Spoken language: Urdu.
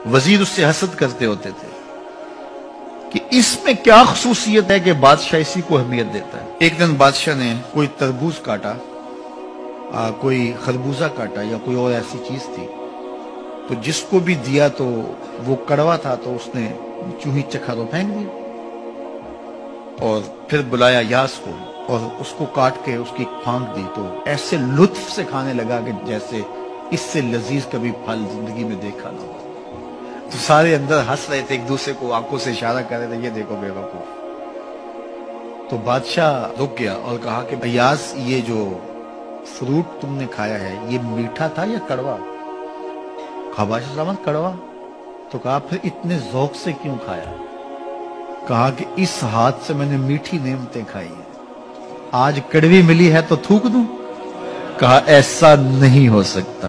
وزیر اس سے حسد کرتے ہوتے تھے کہ اس میں کیا خصوصیت ہے کہ بادشاہ اسی کو اہمیت دیتا ہے۔ ایک دن بادشاہ نے کوئی تربوز کاٹا، کوئی خربوزہ کاٹا یا کوئی اور ایسی چیز تھی، تو جس کو بھی دیا تو وہ کڑوا تھا، تو اس نے چوہی چکھا تو پھینک دیا، اور پھر بلایا یاس کو اور اس کو کاٹ کے اس کی پھانک دی، تو ایسے لطف سے کھانے لگا کہ جیسے اس سے لذیذ کبھی پھل زندگی میں دیکھا نہ ہو۔ تو سارے اندر ہنس رہے تھے، ایک دوسرے کو آنکھوں سے اشارہ کر رہے تھے، یہ دیکھو بے وقوف۔ تو بادشاہ رک گیا اور کہا کہ یاس، یہ جو فروٹ تم نے کھایا ہے یہ میٹھا تھا یا کڑوا؟ کہا بادشاہ سلامت کڑوا۔ تو کہا پھر اتنے ذوق سے کیوں کھایا؟ کہا کہ اس ہاتھ سے میں نے میٹھی نعمتیں کھائی ہیں، آج کڑوی ملی ہے تو تھوک دوں؟ کہا ایسا نہیں ہو سکتا۔